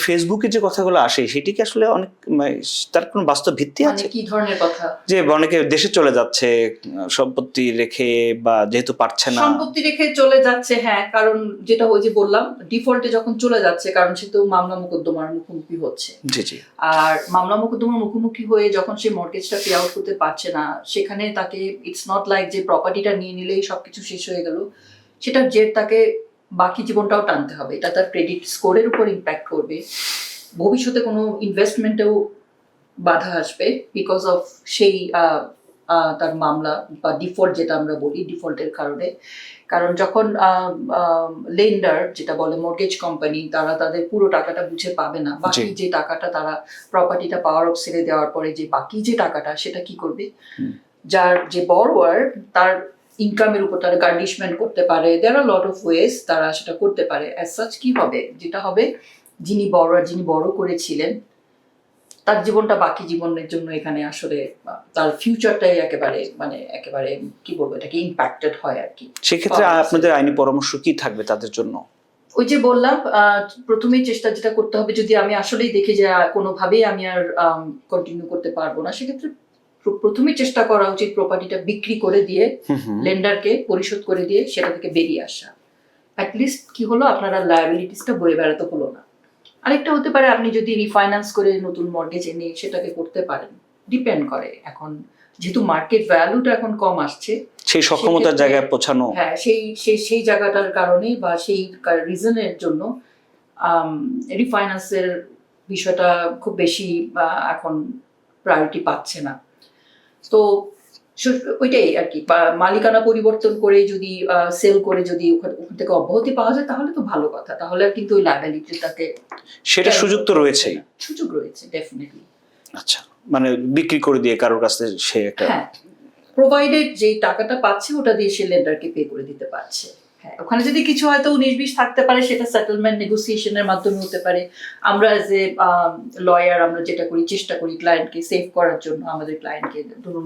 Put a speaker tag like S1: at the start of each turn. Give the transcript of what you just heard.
S1: ফেসবুকে যে কথাগুলো আসে সেটি কি আসলে অনেক তার কোনো বাস্তব ভিত্তি আছে?
S2: কি ধরনের কথা?
S1: যে অনেকে দেশে চলে যাচ্ছে সম্পত্তি রেখে, বা যেহেতু পারছে না
S2: সম্পত্তি রেখে চলে যাচ্ছে, হ্যাঁ, কারণ যেটা ওই যে বললাম ডিফল্টে যখন চলে যাচ্ছে, কারণ সে তো মামলা মোকদ্দমার মুখোমুখি হচ্ছে।
S1: জি জি।
S2: আর মামলা মোকদ্দমার মুখোমুখি হয়ে যখন সে মর্টগেজটা পে আউট করতে পারছে না, সেখানে তাকে ইটস নট লাইক যে প্রপার্টিটা নিয়ে নিলেই সবকিছু শেষ হয়ে গেল। সেটা যে তাকে বাকি জীবনটাও টানতে হবে। এটা তার ক্রেডিট স্কোরের উপর ইম্প্যাক্ট করবে, ভবিষ্যতে কোনো ইনভেস্টমেন্টেও বাধা আসবে বিকজ অফ সেই তার মামলা বা ডিফল্ট যেটা আমরা বলি, ডিফল্টের কারণে। কারণ যখন লেন্ডার যেটা বলে মর্টগেজ কোম্পানি, তারা তাদের পুরো টাকাটা বুঝে পাবে না, বাকি যে টাকাটা তারা প্রপার্টিটা পাওয়ার অফ সেলে দেওয়ার পরে যে বাকি যে টাকাটা সেটা কি করবে, যার যে বরোয়ার তার ইনকামের উপর তারা গার্নিশমেন্ট করতে পারে। দেয়ার আর লট অফ ওয়েজ তারা সেটা করতে পারে। অ্যাজ সাচ কি হবে, যেটা হবে যিনি বড় করেছিলেন তার জীবনটা বাকি জীবনের জন্য এখানে আসলে তার ফিউচারটাই একেবারে কি বলবো, এটাকে ইম্প্যাক্টেড হয় আর কি।
S1: সেক্ষেত্রে আপনাদের আইনি পরামর্শ কি থাকবে তাদের জন্য?
S2: ওই যে বললাম, প্রথমেই চেষ্টা যেটা করতে হবে, যদি আমি আসলেই দেখি যে কোনোভাবেই আমি আর কন্টিনিউ করতে পারবো না, সেক্ষেত্রে প্রথমেই চেষ্টা করা উচিত প্রপার্টিটা বিক্রি করে দিয়ে লেন্ডারকে পরিশোধ করে দিয়ে সেটা থেকে বেরিয়ে আসা। অ্যাটলিস্ট কি হলো, আপনারা লায়াবিলিটিসটা বয়ে বেড়াতে হলো না। আরেকটা হতে পারে, আপনি যদি রিফাইন্যান্স করে নতুন মর্টগেজ এনে সেটাকে করতে পারেন, ডিপেন্ড করে এখন যেহেতু মার্কেট ভ্যালুটা এখন কম আসছে,
S1: সেই সক্ষমতার জায়গায় পৌঁছানো,
S2: হ্যাঁ সেই জায়গাটার কারণে বা সেই রিজনের জন্য রিফাইন্যান্সের বিষয়টা খুব বেশি এখন প্রায়োরিটি পাচ্ছে না। তো ওইটাই আর কি, মালিকানা পরিবর্তন করে যদি সেল করে যদি ওখান থেকে অব্যাহতি পাওয়া যায় তাহলে তো ভালো কথা, তাহলে কিন্তু ওই লায়াবিলিটিটাকে
S1: সেটা সুযোগ তো রয়েছেই।
S2: সুযোগ রয়েছে ডেফিনেটলি।
S1: আচ্ছা, মানে বিক্রি করে দিয়ে কারোর কাছে সে একটা,
S2: হ্যাঁ, প্রোভাইডেড যে টাকাটা পাচ্ছে ওটা দিয়ে সে লেন্ডারকে পে করে দিতে পারছে। হ্যাঁ, ওখানে যদি কিছু হয়তো 19-20 থাকতে পারে, সেটা সেটেলমেন্ট নেগোসিয়েশনের মাধ্যমে হতে পারে। আমরা অ্যাজ এ লয়ার আমরা যেটা করি, চেষ্টা করি ক্লায়েন্টকে সেভ করার জন্য, আমাদের ক্লায়েন্টকে